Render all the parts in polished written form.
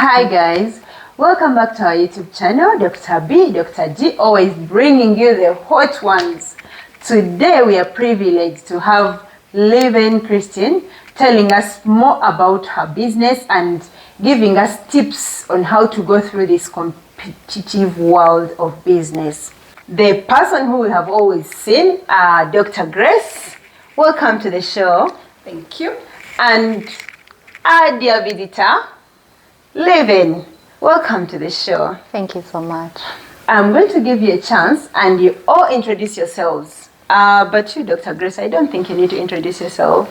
Hi guys, welcome back to our YouTube channel, Dr. B, Dr. G, always bringing you the hot ones. Today we are privileged to have Liven Christine telling us more about her business and giving us tips on how to go through this competitive world of business. The person who we have always seen, Dr. Grace. Welcome to the show. Thank you. And our dear visitor, Liven. Welcome to the show. Thank you so much. I'm going to give you a chance and you all introduce yourselves. But you, Dr. Grace, I don't think you need to introduce yourself.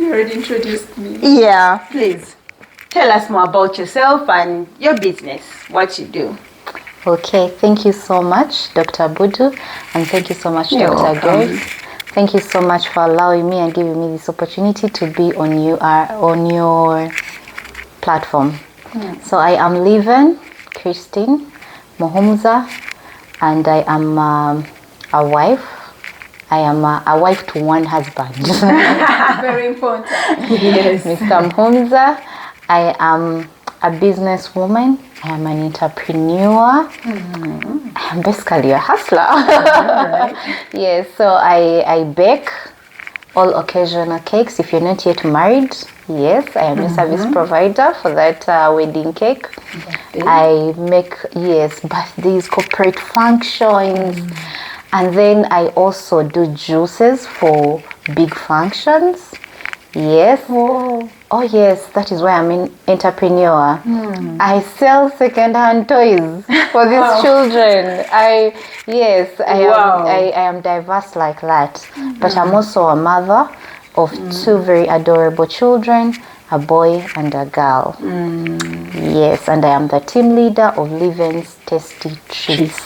You already introduced me. Yeah, please. Tell us more about yourself and your business, what you do. Okay, thank you so much, Dr. Budu, and thank you so much, You're Dr. welcome. Grace. Thank you so much for allowing me and giving me this opportunity to be on your platform. So I am Liven Christine Mohumza, and I am a wife. I am a wife to one husband. Very important. Yes. Mr. Mohumza. I am a businesswoman. I am an entrepreneur. I am basically a hustler. Yes, so I bake all occasional cakes. If you're not yet married, yes, I am a service provider for that wedding cake. I make, yes, birthdays, corporate functions. And then I also do juices for big functions. Yes. Oh yes, that is why I'm an entrepreneur. I sell second-hand toys for these children. I am diverse like that. But I'm also a mother of two very adorable children, a boy and a girl. Yes, and I am the team leader of Liven's Tasty Treats.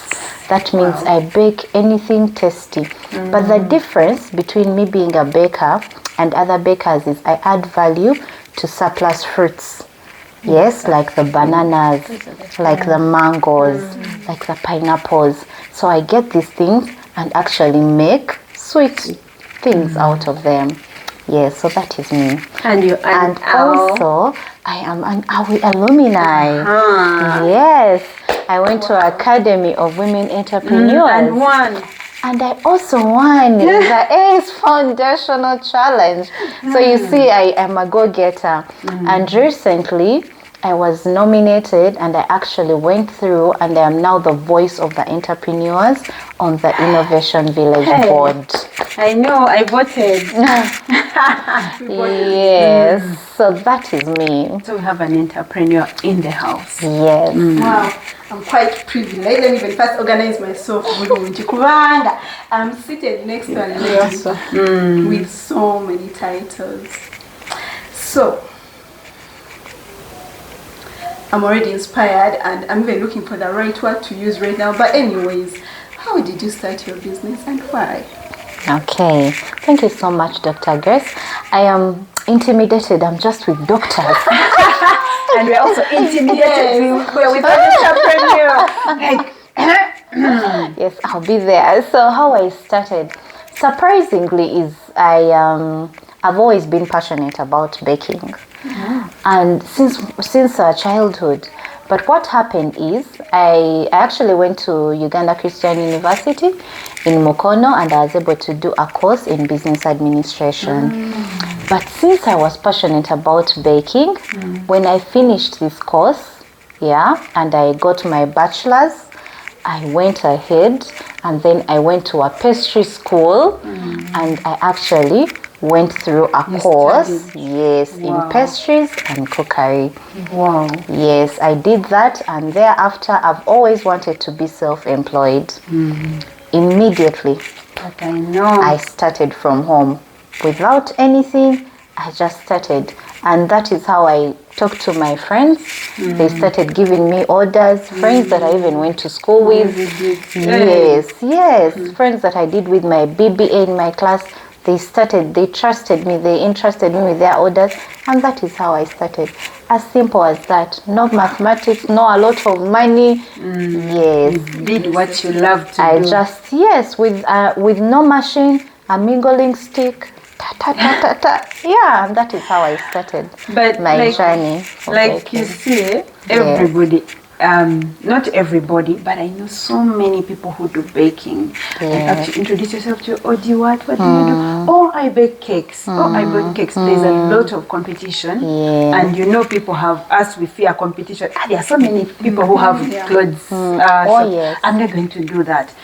That means I bake anything tasty. But the difference between me being a baker and other bakers is I add value to surplus fruits. Yes, like the bananas, like the mangoes, like the pineapples. So I get these things and actually make sweet things out of them. Yes, so that is me. And Also, I am an AWI alumni. Yes, I went to Academy of Women Entrepreneurs. And one. And I also won the ACE Foundational Challenge. So you see, I am a go-getter. And recently, I was nominated and I actually went through and I am now the voice of the entrepreneurs on the Innovation Village board. I know, I voted. Yes, so that is me. So we have an entrepreneur in the house. Yes. Wow, I'm quite privileged. Let me even first organize myself. I'm seated next to a lady with so many titles. So, I'm already inspired and I'm even looking for the right word to use right now. But anyways, how did you start your business and why? Okay, thank you so much, Dr. Grace. I am intimidated. I'm just with doctors. And we're also intimidated with an entrepreneur. Yes, I'll be there. So how I started, surprisingly, is I've always been passionate about baking, and since childhood. But what happened is I actually went to Uganda Christian University in Mukono, and I was able to do a course in business administration. But since I was passionate about baking, when I finished this course, and I got my bachelor's, I went ahead and then I went to a pastry school and I actually went through a course, in pastries and cookery. Wow. Yes, I did that, and thereafter I've always wanted to be self-employed. Immediately, But I know. I started from home. Without anything, I just started. And that is how I talked to my friends. They started giving me orders, friends that I even went to school with. Yes, friends that I did with my BBA in my class. They trusted me, they entrusted me with their orders, and that is how I started. As simple as that. No mathematics, no a lot of money. Yes. You did what you love to do. I just, with no machine, a mingling stick, Yeah, and that is how I started my journey. Like you see, everybody, not everybody, but I know so many people who do baking. Like actually introduce yourself to, oh, do you what do you do? Oh, I bake cakes. Oh, I bake cakes. There's a lot of competition. And you know, people have, as we fear competition, there are so many people who have clothes. I'm not going to do that.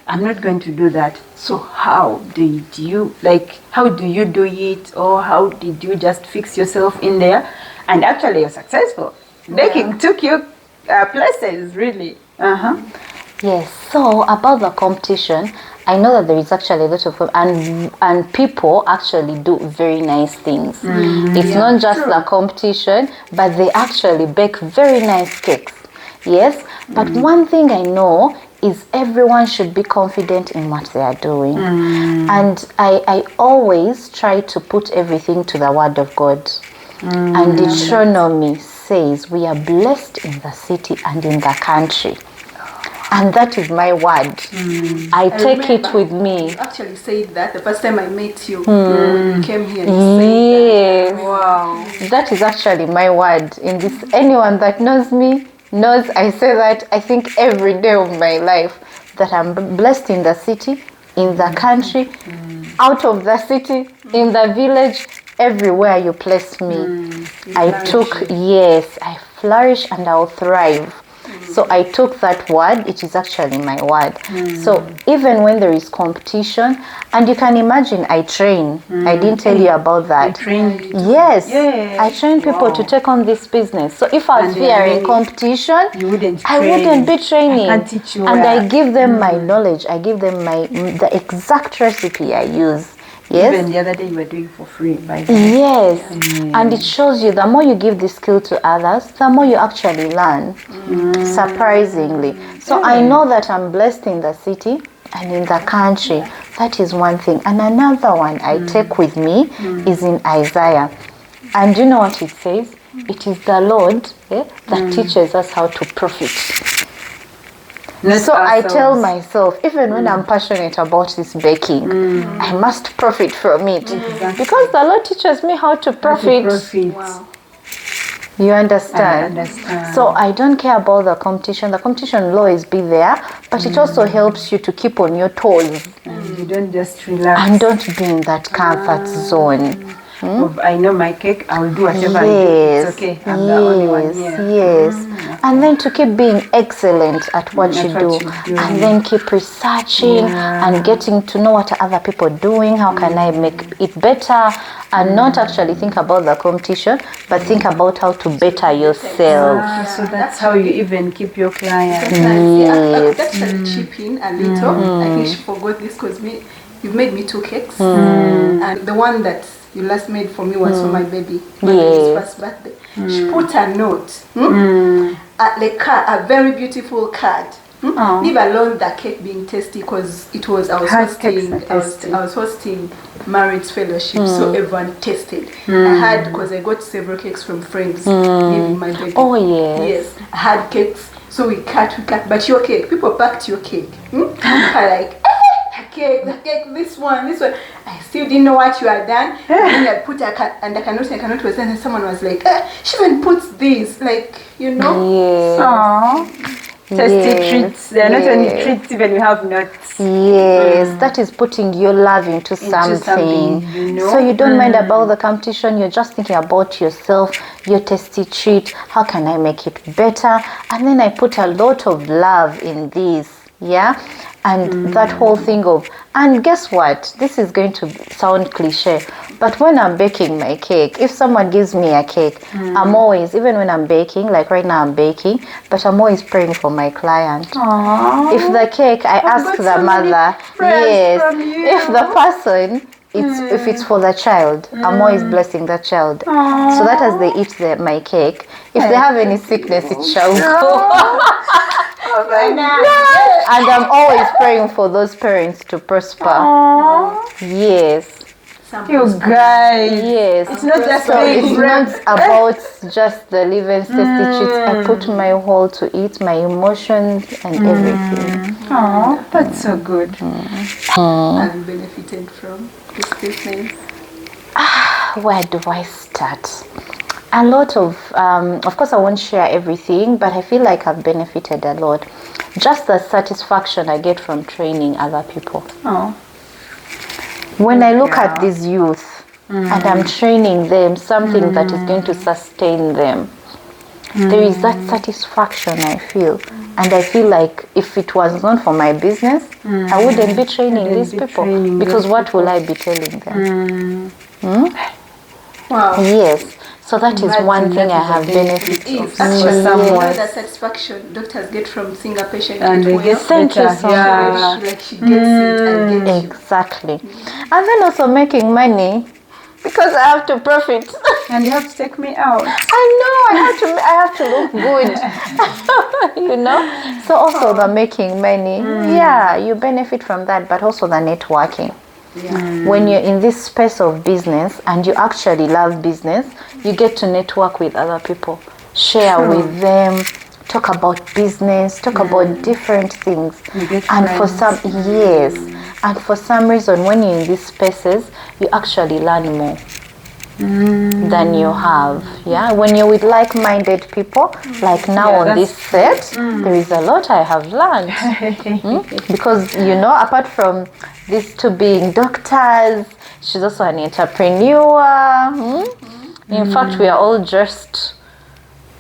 I'm not going to do that. So how do you, like, how do you do it? Or how did you just fix yourself in there? And actually you're successful. Baking took you places, really. Yes, so about the competition, I know that there is actually a lot of, and people actually do very nice things. It's not just the competition, but they actually bake very nice cakes. Yes, but one thing I know is everyone should be confident in what they are doing. And I always try to put everything to the Word of God. And Deuteronomy says we are blessed in the city and in the country. And that is my word. I take it with me. You actually said that the first time I met you when you came here. You said that. Wow. That is actually my word. In this, anyone that knows me knows I say that, I think, every day of my life, that I'm blessed in the city, in the country, out of the city, in the village, everywhere you place me. I flourish and I'll thrive. So I took that word, it is actually my word. So even when there is competition, and you can imagine I train. I didn't tell you about that. Yes. I train people to take on this business. So if I was fearing competition, I wouldn't be training. And I give them my knowledge. I give them the exact recipe I use. Yes. Even the other day you were doing for free. By the way. Yes. And it shows you the more you give this skill to others, the more you actually learn. Surprisingly. So I know that I'm blessed in the city and in the country. That is one thing. And another one I take with me is in Isaiah. And you know what it says? It is the Lord that teaches us how to profit. So I tell myself, even when I'm passionate about this baking, I must profit from it. Because the Lord teaches me how to profit. Wow. You understand? I understand. So I don't care about the competition. The competition will always be there, but it also helps you to keep on your toes. And you don't just relax. And don't be in that comfort zone. I know my cake, I will do whatever I do. It's okay. I'm the only one here. Yes. And then to keep being excellent at what you do. And then keep researching and getting to know what are other people doing. How can I make it better? And not actually think about the competition, but think about how to better yourself. So that's how you even keep your clients. I could actually chip in a little. I think she forgot this because you've made me 2 cakes. And the one that you last made for me was for my baby. My baby's first birthday. She put a note, a very beautiful card. Leave alone the cake being tasty, because it was I was hosting marriage fellowship, so everyone tasted. I had, because I got several cakes from friends giving my baby. Oh yes. I had cakes, so we cut, but your cake, people packed your cake. Like, the cake, this one. I still didn't know what you had done. And then I put and I cannot was there, and someone was like, she even puts this, like, you know. Aww. Tasty treats. They're not only treats, even you have nuts. Yes, that is putting your love into something. You know? So you don't mind about the competition, you're just thinking about yourself, your tasty treat, how can I make it better? And then I put a lot of love in this, and that whole thing of, and guess what, this is going to sound cliche, but when I'm baking my cake, if someone gives me a cake, I'm always, even when I'm baking, like right now I'm baking, but I'm always praying for my client. Aww. If the cake, I ask the mother, if the person, if it's for the child, I'm always blessing the child. Aww. So that as they eat my cake, if they have any sickness, it shall go. And I'm always praying for those parents to prosper. Aww. Yes. You guys. Yes. It's not just it's not about just the Liven tasty treats. I put my whole to it, my emotions and everything. Oh, that's so good. I've benefited from. this business? Where do I start? A lot of course I won't share everything, but I feel like I've benefited a lot. Just the satisfaction I get from training other people. Oh. When I look at these youth and I'm training them something that is going to sustain them, there is that satisfaction I feel. And I feel like if it was not for my business, I wouldn't be training these people, because what will I be telling them? Wow. Yes. So that is one thing I have benefited If from. actually you know Yes. the satisfaction doctors get from seeing a patient And get they well, get Thank you better. so Yeah. like she gets it and gets you. Exactly. And then also making money, because I have to profit. And you have to take me out. I know I have to look good. You know? So also the making money. Yeah, you benefit from that, but also the networking. When you're in this space of business and you actually love business, you get to network with other people, share with them, talk about business, talk about different things. You get And for friends. some, yes, and for some reason, when you're in these spaces, you actually learn more than you have. Yeah, when you're with like-minded people, like now on this set, there is a lot I have learned. Because apart from these two being doctors, she's also an entrepreneur. In fact, we are all dressed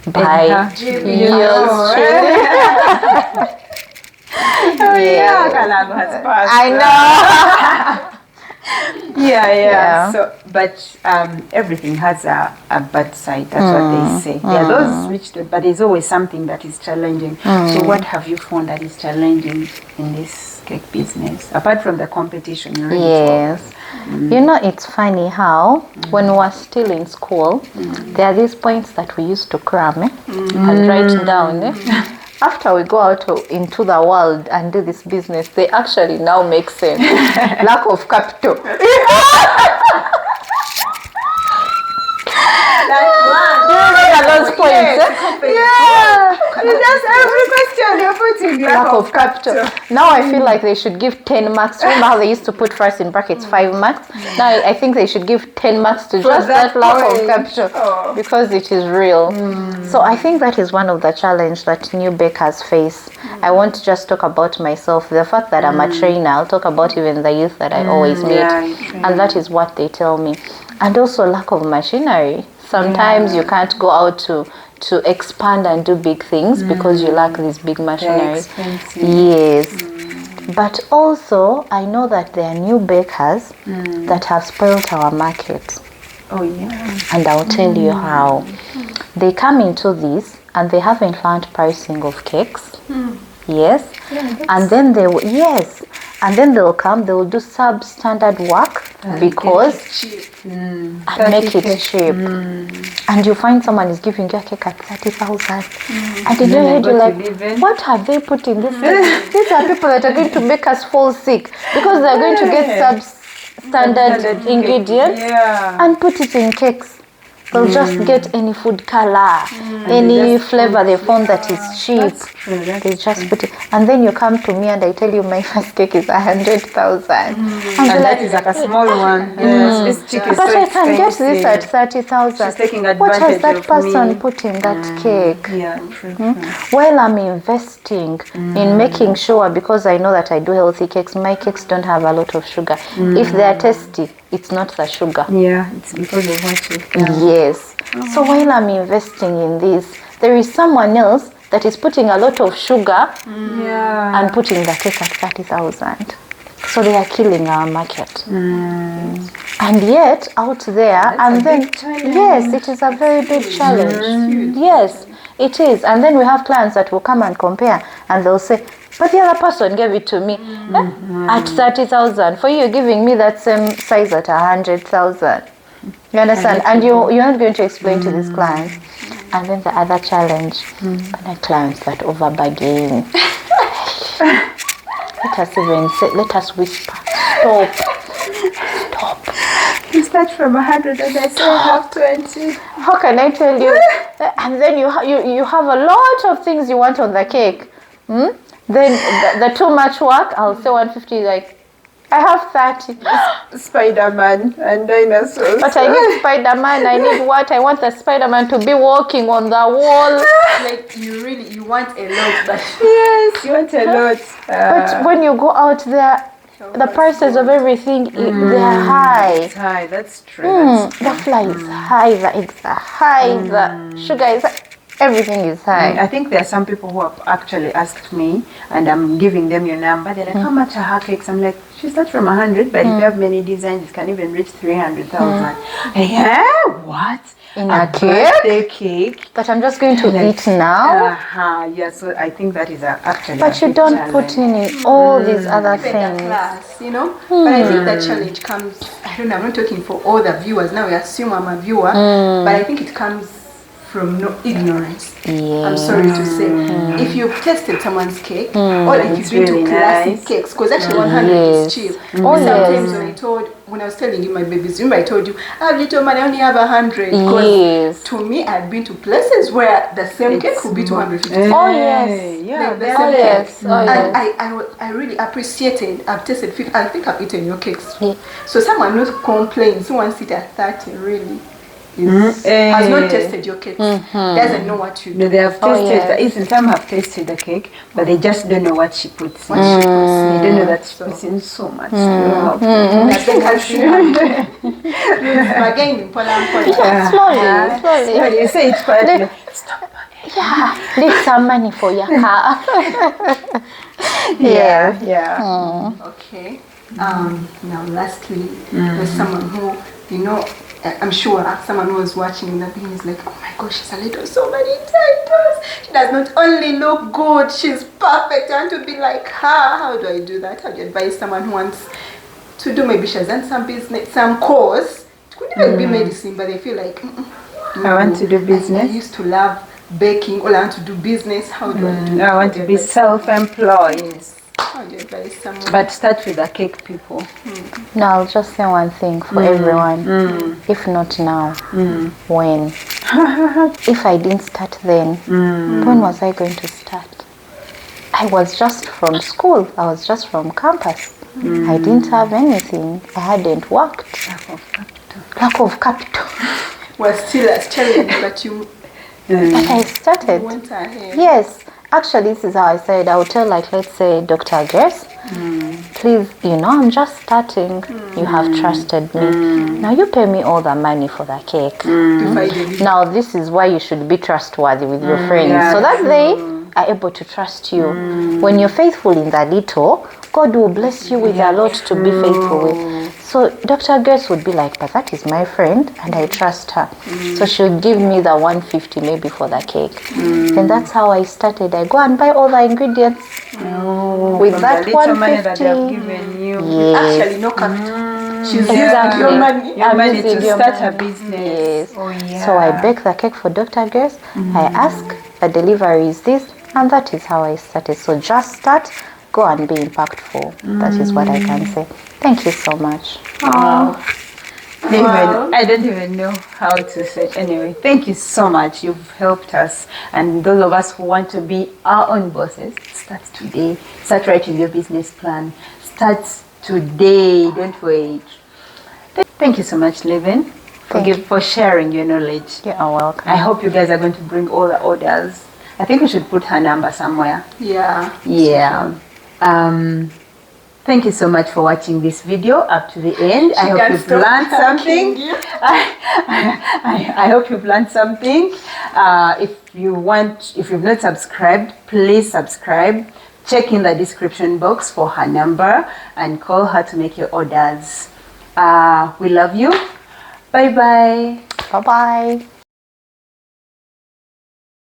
by years. Oh yeah, Kalago has passed. I know. Yeah. So, but everything has a bad side. That's what they say. There are those but there's always something that is challenging. So, what have you found that is challenging in this cake business apart from the competition? You already Yes. It's funny how when we were still in school, there are these points that we used to cram and write down. After we go out into the world and do this business, they actually now make sense. Lack of capital. Those points. Yeah. That's every question you're putting. Lack of capital. Now I feel like they should give 10 marks. Remember how they used to put first in brackets 5 marks? Now I think they should give 10 marks to just that lack of capital, because it is real. So I think that is one of the challenge that new bakers face. I won't just talk about myself. The fact that I'm a trainer, I'll talk about even the youth that I always meet. And that is what they tell me. And also lack of machinery. Sometimes you can't go out to expand and do big things because you lack this big machinery. Yes. But also, I know that there are new bakers that have spoiled our market. Oh yeah. And I'll tell you how. They come into this and they haven't learned pricing of cakes. Yes. And then they will, and then they'll come, they'll do substandard work because and make it cheap. And you find someone is giving you a cake at 30,000. And in your head you're like, what have they put in this? These are people that are going to make us fall sick because they're going to get substandard ingredients and put it in cakes. They'll just get any food color, any flavor they found that is cheap. They just put it. And then you come to me and I tell you my first cake is 100,000. And that is like a small one. Yes, this chick is but so I can get this at expensive. 30,000. She's taking What has advantage that of person me. put in that cake? Yeah, true. While I'm investing in making sure, because I know that I do healthy cakes, my cakes don't have a lot of sugar. If they are tasty, it's not the sugar. Yeah, it's because of what you Yes. So while I'm investing in this, there is someone else that is putting a lot of sugar and putting the cake at 30,000. So they are killing our market. And yet out there, yes, it is a very big challenge. Yes, it is. And then we have clients that will come and compare and they'll say, but the other person gave it to me at 30,000. For you giving me that same size at 100,000. You understand? And you're not going to explain to these clients. And then the other challenge, the clients that over bargain. Let us whisper. Stop. You start from 100 and I say I have 20. How can I tell you? And then you have a lot of things you want on the cake. Then the too much work, I'll say 150, like, I have 30. Spider-Man and dinosaurs. But I need Spider-Man. I need what? I want the Spider-Man to be walking on the wall. Like you want a lot, but Yes, you want a lot. But when you go out there, the prices of everything, they're high. It's high, that's true. That's true. The flour is high, the eggs are high, the sugar is high. Everything is high. I think there are some people who have actually asked me, and I'm giving them your number. They're like, how much are her cakes? I'm like, she starts from 100, but if you have many designs, it can even reach 300,000. Yeah, what? In a birthday cake That I'm just going to eat now. Yeah, so I think that is actually. But you don't put in all these other better things. class, you know. But I think that challenge comes. I don't know. I'm not talking for all the viewers now. We assume I'm a viewer, but I think it comes from no ignorance. Yeah. I'm sorry to say. If you've tested someone's cake, or like you've been really to classic nice. cakes, because actually 100 Yes. is cheap. Oh, Sometimes when I was telling you my babies, remember I told you I have little money, I only have 100. Because Yes. to me, I've been to places where the same cake could be 250. Oh, yes. Yeah, Like that's the Oh, same yes. cake. Oh, And yes. I really appreciated. I've tasted. I think I've eaten your cakes. Yeah. So someone not complain. Someone sit at 30 really has not tasted your cakes. Doesn't know what you do. No, they have Oh, tasted. yes. Even some have tasted the cake, but they just don't know what she puts. What she puts. They don't know that she puts in so much. I think I should have. Again, in Poland. Slowly. But you say it quietly. Stop. Yeah. Leave some money for your car. Yeah. Okay. Now, lastly, there's someone who, you know, I'm sure someone who was watching the thing is like, oh my gosh, she's a little so many titles. She does not only look good, she's perfect. I want to be like her. How do I do that? How do you advise someone who wants to do, maybe she has done some business, some course? It could even be medicine, but they feel like, I want to do I business. used to love baking. All I want to do business. How do I do? I want to be self-employed. How do you advise someone? But start with the cake people. Now, I'll just say one thing for everyone. If not now, when? If I didn't start then, when was I going to start? I was just from school. I was just from campus. I didn't have anything. I hadn't worked. Lack of capital. Was still a challenge, but you But I started. went ahead. Yes. Actually, this is how I said. I would tell, like, let's say, Dr. Grace, please, you know, I'm just starting. You have trusted me. Now you pay me all the money for the cake. If I did. Now this is why you should be trustworthy with your friends. yeah, So that they are able to trust you. When you're faithful in the little, God will bless you with a lot to be faithful with. So Dr. Grace would be like, but that is my friend and I trust her. So she'll give me the 150 maybe for the cake. And that's how I started. I go and buy all the ingredients. With From that the little money that they have 150. given you. Yes. Actually, no capital. She's Exactly. your money. Your I'm money using to your start a money. business. Yes. Oh, yeah. So I bake the cake for Dr. Grace. I ask, the delivery is this, and that is how I started. So just start, go and be impactful. That is what I can say. Thank you so much. I don't even know how to say it. Anyway, thank you so much. You've helped us. And those of us who want to be our own bosses, start today. Start writing your business plan. Start today. Don't wait. Thank you so much, Liven, for sharing your knowledge. You are welcome. I hope you guys are going to bring all the orders. I think we should put her number somewhere. Yeah. Yeah. Thank you so much for watching this video up to the end. I hope can't you've stop learned thanking something. you. I hope you've learned something. If you've not subscribed, please subscribe. Check in the description box for her number and call her to make your orders. We love you. Bye bye. Bye-bye.